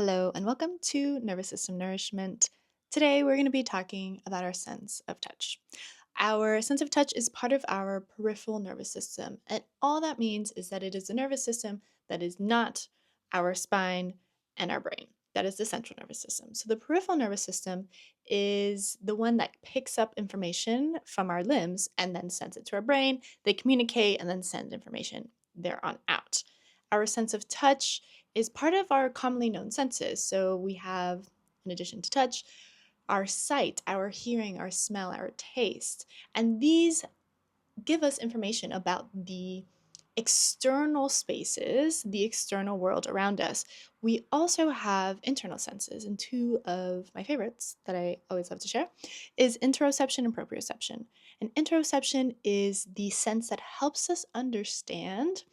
Hello, and welcome to Nervous System Nourishment. Today, we're going to be talking about our sense of touch. Our sense of touch is part of our peripheral nervous system, and all that means is that it is a nervous system that is not our spine and our brain. That is the central nervous system. So, the peripheral nervous system is the one that picks up information from our limbs and then sends it to our brain. They communicate and then send information there on out. Our sense of touch is part of our commonly known senses. So we have, in addition to touch, our sight, our hearing, our smell, our taste. And these give us information about the external spaces, the external world around us. We also have internal senses, and two of my favorites that I always love to share is interoception and proprioception. And interoception is the sense that helps us understand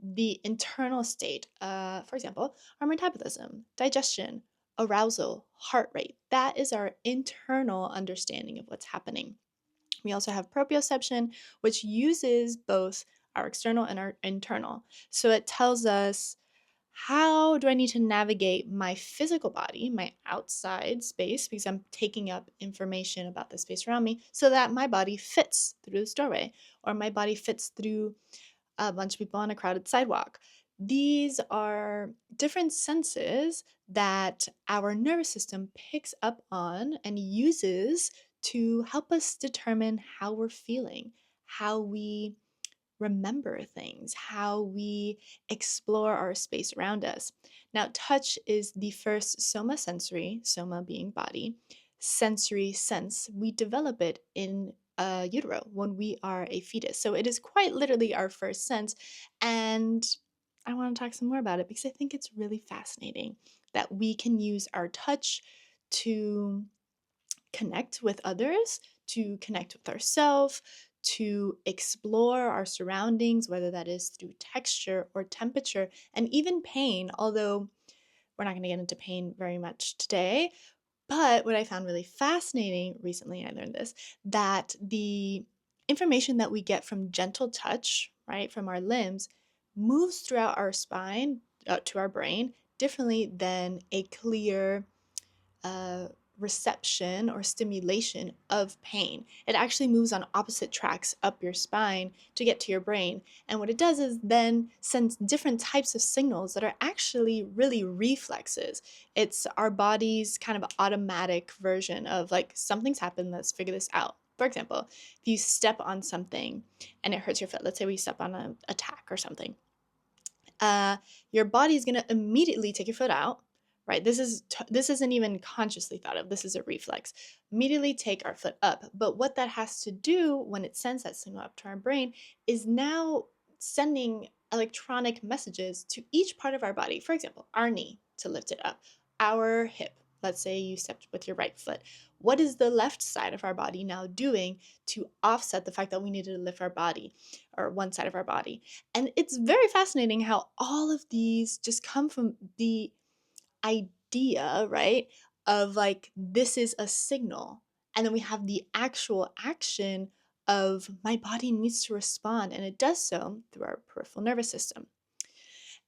the internal state, for example, our metabolism, digestion, arousal, heart rate. That is our internal understanding of what's happening. We also have proprioception, which uses both our external and our internal. So it tells us, how do I need to navigate my physical body, my outside space, because I'm taking up information about the space around me, so that my body fits through this doorway, or my body fits through a bunch of people on a crowded sidewalk. These are different senses that our nervous system picks up on and uses to help us determine how we're feeling, how we remember things, how we explore our space around us. Now, touch is the first somatosensory, soma being body, sensory sense. We develop it in utero when we are a fetus. So it is quite literally our first sense. And I want to talk some more about it because I think it's really fascinating that we can use our touch to connect with others, to connect with ourselves, to explore our surroundings, whether that is through texture or temperature, and even pain, although we're not going to get into pain very much today. But what I found really fascinating recently, I learned this, that the information that we get from gentle touch, right, from our limbs, moves throughout our spine to our brain differently than a clear uh, reception or stimulation of pain. It actually moves on opposite tracks up your spine to get to your brain. And what it does is then sends different types of signals that are actually really reflexes. It's our body's kind of automatic version of like, something's happened, let's figure this out. For example, if you step on something and it hurts your foot, let's say we step on a tack or something, your body's going to immediately take your foot out, right? This isn't even consciously thought of. This is a reflex. Immediately take our foot up. But what that has to do when it sends that signal up to our brain is now sending electronic messages to each part of our body. For example, our knee to lift it up, our hip. Let's say you stepped with your right foot. What is the left side of our body now doing to offset the fact that we needed to lift our body or one side of our body? And it's very fascinating how all of these just come from the idea, right, of like, this is a signal. And then we have the actual action of my body needs to respond, and it does so through our peripheral nervous system.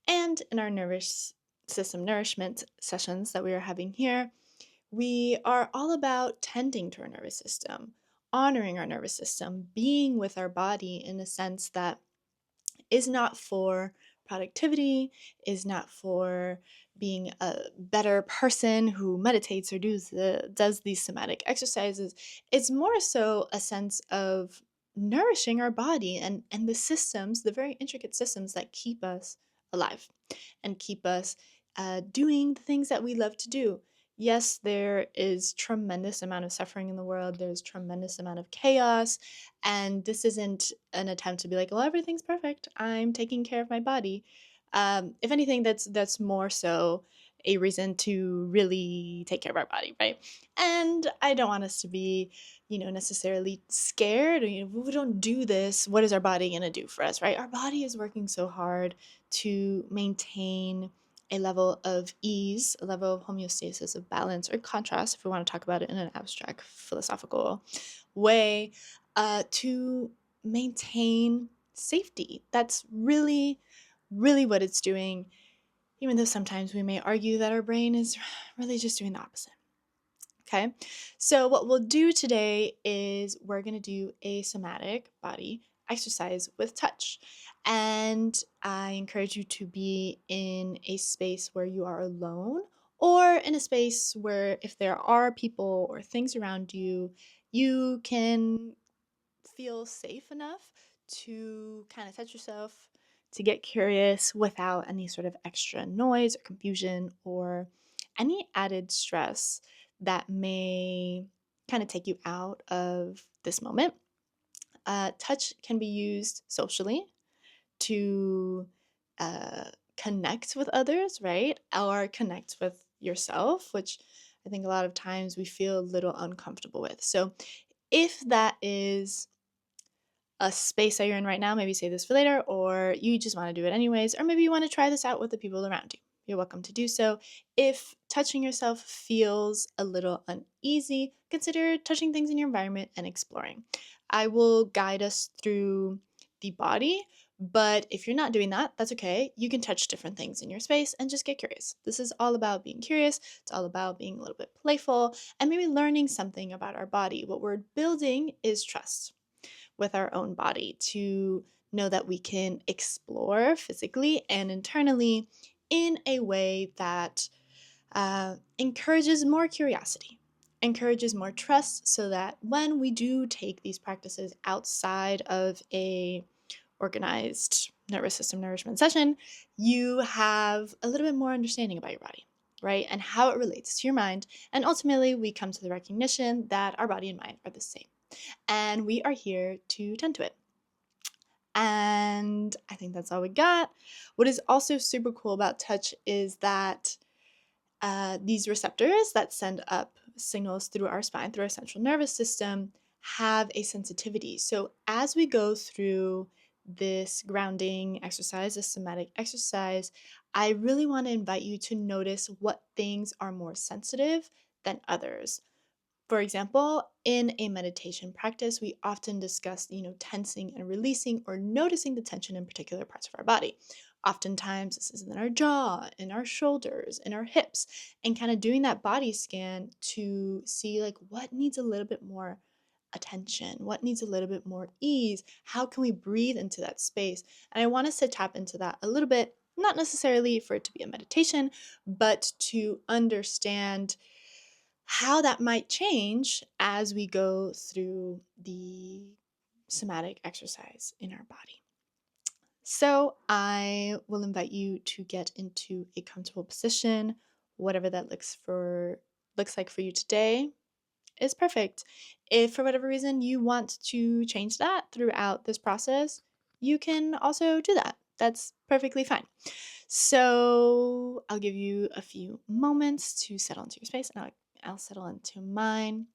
And in our nervous system nourishment sessions that we are having here, we are all about tending to our nervous system, honoring our nervous system, being with our body in a sense that is not for productivity, is not for being a better person who meditates or does these somatic exercises. It's more so a sense of nourishing our body and the systems, the very intricate systems that keep us alive and keep us doing the things that we love to do. Yes, there is tremendous amount of suffering in the world. There's tremendous amount of chaos. And this isn't an attempt to be like, well, everything's perfect, I'm taking care of my body. If anything, that's more so a reason to really take care of our body, right? And I don't want us to be, necessarily scared. Or, if we don't do this, what is our body going to do for us, right? Our body is working so hard to maintain a level of ease, a level of homeostasis, of balance, or contrast, if we want to talk about it in an abstract philosophical way, to maintain safety. That's really, really what it's doing. even though sometimes we may argue that our brain is really just doing the opposite. Okay, so what we'll do today is we're going to do a somatic body exercise with touch. And I encourage you to be in a space where you are alone, or in a space where if there are people or things around you, you can feel safe enough to kind of touch yourself, to get curious without any sort of extra noise or confusion or any added stress that may kind of take you out of this moment. Touch can be used socially to connect with others, right? Or connect with yourself, which I think a lot of times we feel a little uncomfortable with. So, if that is a space that you're in right now, maybe save this for later, or you just want to do it anyways, or maybe you want to try this out with the people around you. You're welcome to do so. If touching yourself feels a little uneasy, consider touching things in your environment and exploring. I will guide us through the body, but if you're not doing that, that's okay. You can touch different things in your space and just get curious. This is all about being curious. It's all about being a little bit playful and maybe learning something about our body. What we're building is trust with our own body, to know that we can explore physically and internally in a way that encourages more curiosity, encourages more trust, so that when we do take these practices outside of a organized nervous system nourishment session, you have a little bit more understanding about your body, right? And how it relates to your mind. And ultimately, we come to the recognition that our body and mind are the same, and we are here to tend to it. And I think that's all we got. What is also super cool about touch is that these receptors that send up signals through our spine, through our central nervous system, have a sensitivity. So as we go through this grounding exercise, this somatic exercise, I really want to invite you to notice what things are more sensitive than others. For example, in a meditation practice, we often discuss, tensing and releasing or noticing the tension in particular parts of our body. Oftentimes, this is in our jaw, in our shoulders, in our hips, and kind of doing that body scan to see like what needs a little bit more attention, what needs a little bit more ease, how can we breathe into that space? And I want us to tap into that a little bit, not necessarily for it to be a meditation, but to understand how that might change as we go through the somatic exercise in our body. So, I will invite you to get into a comfortable position, whatever that looks like for you today is perfect. If for whatever reason you want to change that throughout this process, you can also do that. That's perfectly fine. So I'll give you a few moments to settle into your space, and I'll settle into mine.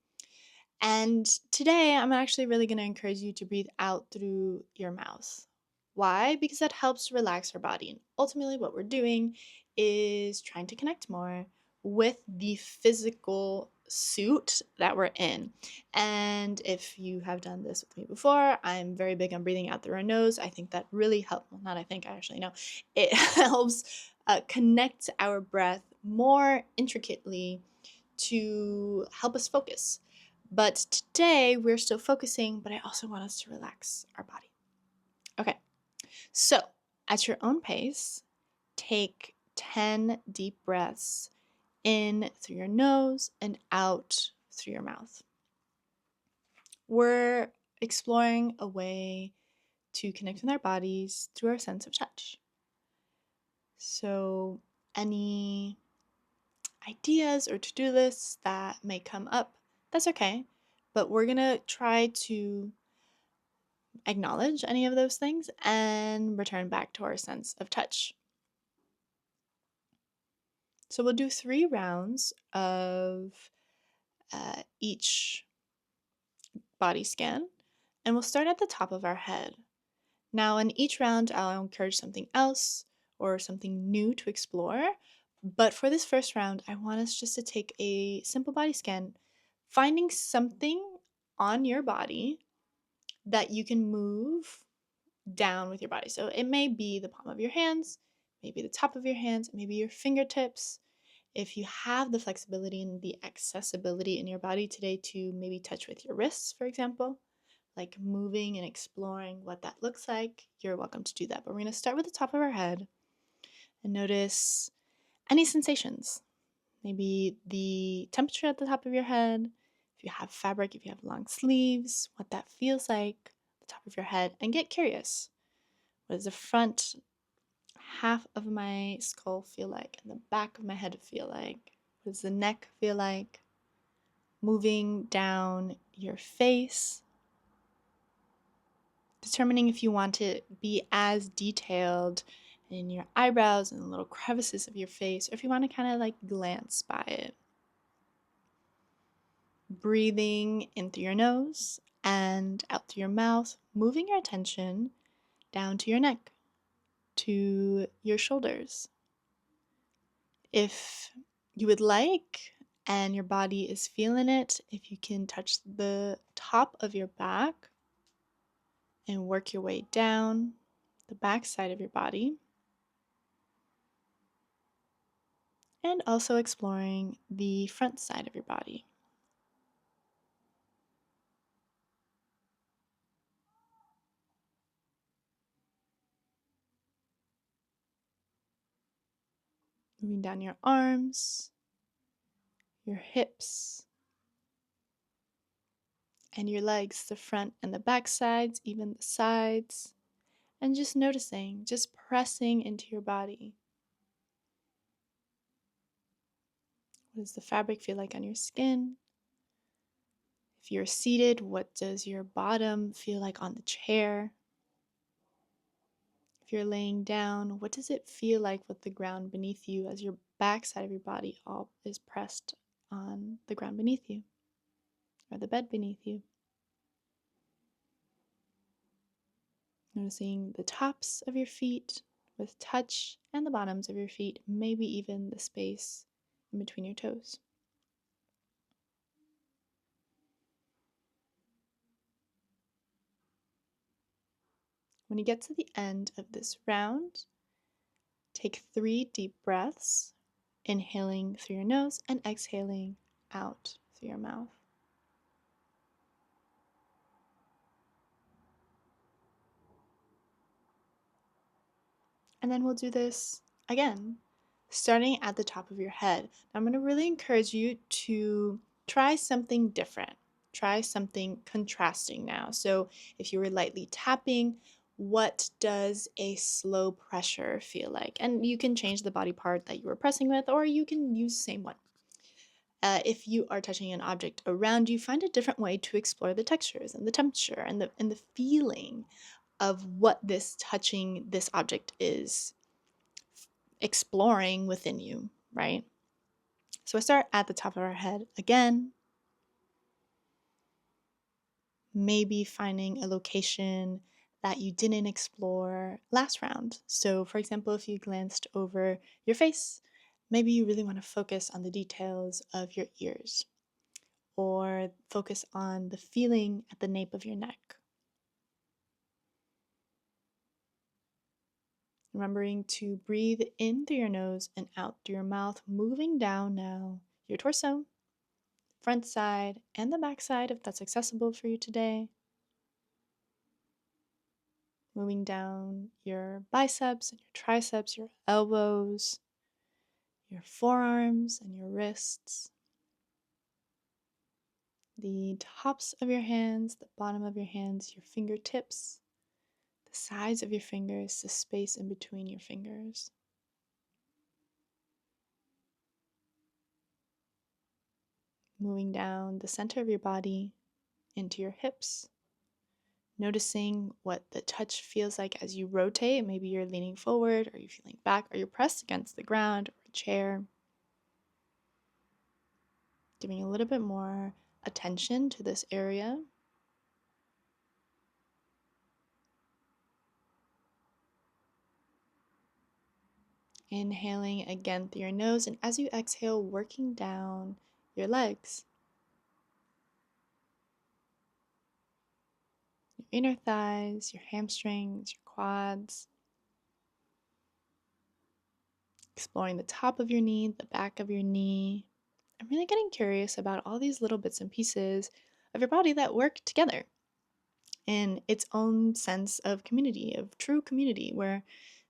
And today, I'm actually really going to encourage you to breathe out through your mouth. Why? Because that helps relax our body. And ultimately, what we're doing is trying to connect more with the physical suit that we're in. And if you have done this with me before, I'm very big on breathing out through our nose. I think that really helps. Well, not I think, I actually know. It helps connect our breath more intricately to help us focus. But today we're still focusing, but I also want us to relax our body. Okay, so at your own pace, take 10 deep breaths in through your nose and out through your mouth. We're exploring a way to connect with our bodies through our sense of touch. So, any ideas or to-do lists that may come up, that's okay. But we're going to try to acknowledge any of those things and return back to our sense of touch. So we'll do 3 rounds of each body scan, and we'll start at the top of our head. Now, in each round, I'll encourage something else or something new to explore. But for this first round, I want us just to take a simple body scan, finding something on your body that you can move down with your body. So it may be the palm of your hands, maybe the top of your hands, maybe your fingertips. If you have the flexibility and the accessibility in your body today to maybe touch with your wrists, for example, like moving and exploring what that looks like, you're welcome to do that. But we're going to start with the top of our head and notice any sensations. Maybe the temperature at the top of your head, if you have fabric, if you have long sleeves, what that feels like, the top of your head, and get curious. What does the front half of my skull feel like and the back of my head feel like? What does the neck feel like? Moving down your face, determining if you want to be as detailed in your eyebrows and the little crevices of your face, or if you want to kind of like glance by it. Breathing in through your nose and out through your mouth, moving your attention down to your neck, to your shoulders. If you would like and your body is feeling it, if you can touch the top of your back and work your way down the back side of your body, and also exploring the front side of your body. Moving down your arms, your hips, and your legs, the front and the back sides, even the sides, and just noticing, just pressing into your body. What does the fabric feel like on your skin? If you're seated, what does your bottom feel like on the chair? If you're laying down, what does it feel like with the ground beneath you as your back side of your body all is pressed on the ground beneath you or the bed beneath you? Noticing the tops of your feet with touch and the bottoms of your feet, maybe even the space in between your toes. When you get to the end of this round, take 3 deep breaths, inhaling through your nose and exhaling out through your mouth. And then we'll do this again, starting at the top of your head. Now, I'm going to really encourage you to try something different. Try something contrasting now. So if you were lightly tapping, what does a slow pressure feel like? And you can change the body part that you were pressing with, or you can use the same one. If you are touching an object around you, find a different way to explore the textures and the temperature and the feeling of what this touching this object is exploring within you, right? So I start at the top of our head again, maybe finding a location that you didn't explore last round. So, for example, if you glanced over your face, maybe you really want to focus on the details of your ears or focus on the feeling at the nape of your neck. Remembering to breathe in through your nose and out through your mouth, moving down now your torso, front side, and the back side if that's accessible for you today. Moving down your biceps and your triceps, your elbows, your forearms and your wrists, the tops of your hands, the bottom of your hands, your fingertips, the sides of your fingers, the space in between your fingers. Moving down the center of your body into your hips, noticing what the touch feels like as you rotate. Maybe you're leaning forward, or you're feeling back, or you're pressed against the ground or a chair. Giving a little bit more attention to this area. Inhaling again through your nose, and as you exhale, working down your legs, your inner thighs, your hamstrings, your quads. exploring the top of your knee, the back of your knee, and really getting curious about all these little bits and pieces of your body that work together in its own sense of community, of true community, where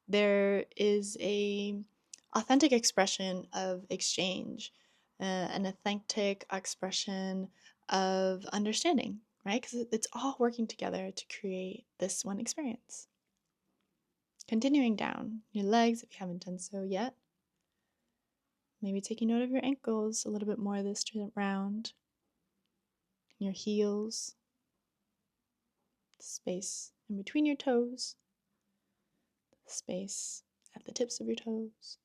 there is a authentic expression of exchange, an authentic expression of understanding, right? Because it's all working together to create this one experience. Continuing down your legs, if you haven't done so yet, maybe taking note of your ankles a little bit more this round, your heels, space in between your toes, space at the tips of your toes.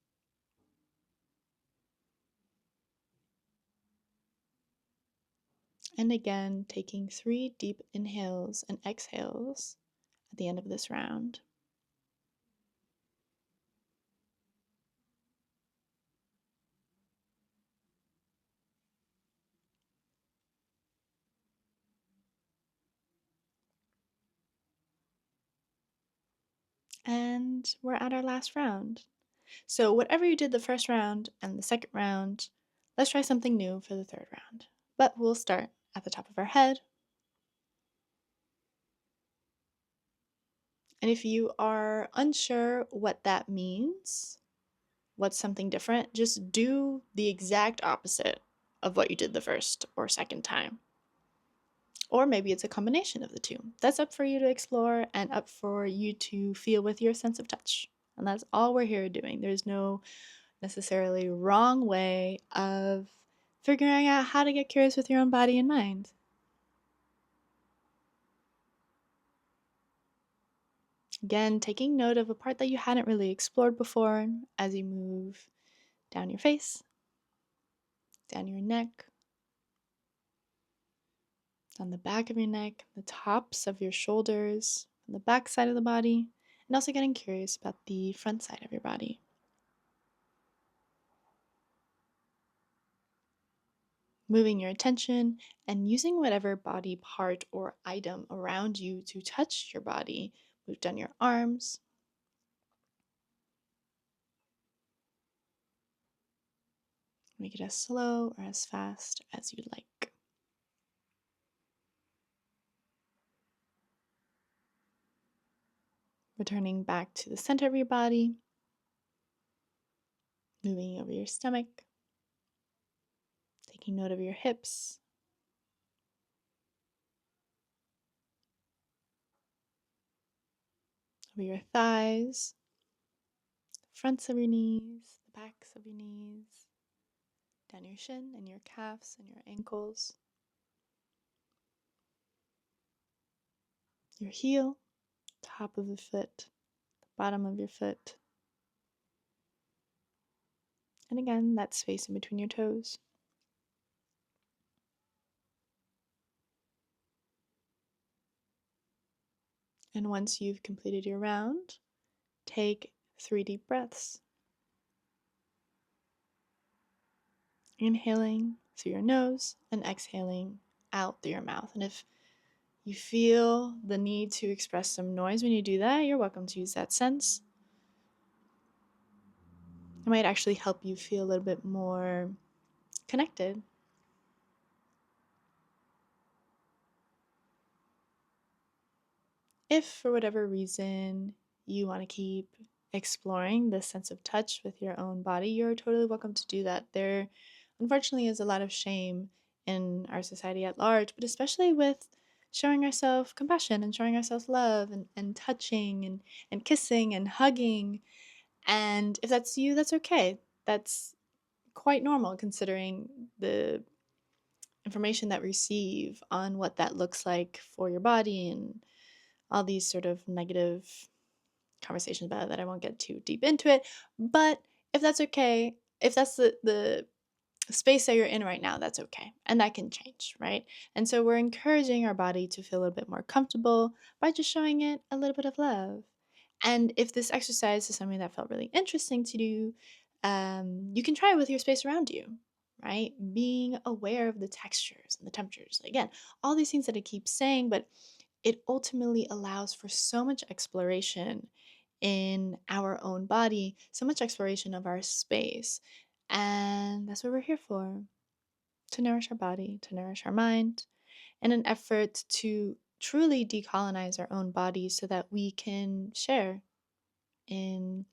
And again, taking 3 deep inhales and exhales at the end of this round. And we're at our last round. So, whatever you did the first round and the second round, let's try something new for the third round. But we'll start at the top of our head. And if you are unsure what that means, what's something different, just do the exact opposite of what you did the first or second time. Or maybe it's a combination of the two. That's up for you to explore and up for you to feel with your sense of touch. And that's all we're here doing. There's no necessarily wrong way of figuring out how to get curious with your own body and mind. Again, taking note of a part that you hadn't really explored before as you move down your face, down your neck, down the back of your neck, the tops of your shoulders, the back side of the body, and also getting curious about the front side of your body. Moving your attention and using whatever body part or item around you to touch your body. Move down your arms. Make it as slow or as fast as you'd like. Returning back to the center of your body. Moving over your stomach. Taking note of your hips. Over your thighs. The fronts of your knees. The backs of your knees. Down your shin and your calves and your ankles. Your heel. Top of the foot. The bottom of your foot. And again, that space in between your toes. And once you've completed your round, take 3 deep breaths. Inhaling through your nose and exhaling out through your mouth. And if you feel the need to express some noise when you do that, you're welcome to use that sense. It might actually help you feel a little bit more connected. If for whatever reason you want to keep exploring this sense of touch with your own body, you're totally welcome to do that. There, unfortunately, is a lot of shame in our society at large, but especially with showing ourselves compassion and showing ourselves love and touching and kissing and hugging. And if that's you, that's okay. That's quite normal considering the information that we receive on what that looks like for your body and all these sort of negative conversations about it that I won't get too deep into it. But if that's okay, if that's the space that you're in right now, that's okay. And that can change, right? And so we're encouraging our body to feel a little bit more comfortable by just showing it a little bit of love. And if this exercise is something that felt really interesting to do, you can try it with your space around you, right? Being aware of the textures and the temperatures. Again, all these things that I keep saying, but it ultimately allows for so much exploration in our own body, so much exploration of our space. And that's what we're here for, to nourish our body, to nourish our mind, in an effort to truly decolonize our own bodies so that we can share in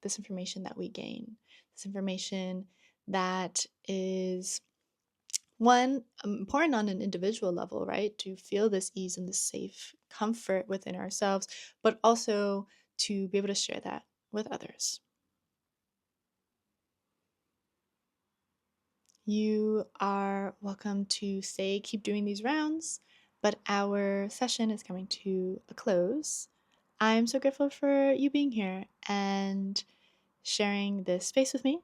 this information that we gain, this information that is one important on an individual level, right? To feel this ease and this safe comfort within ourselves, but also to be able to share that with others. You are welcome to stay, keep doing these rounds, but our session is coming to a close. I'm so grateful for you being here and sharing this space with me.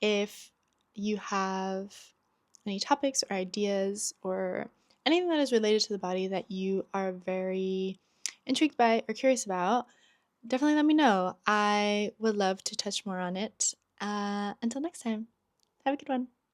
If you have any topics or ideas or anything that is related to the body that you are very intrigued by or curious about, definitely let me know. I would love to touch more on it. Until next time, have a good one.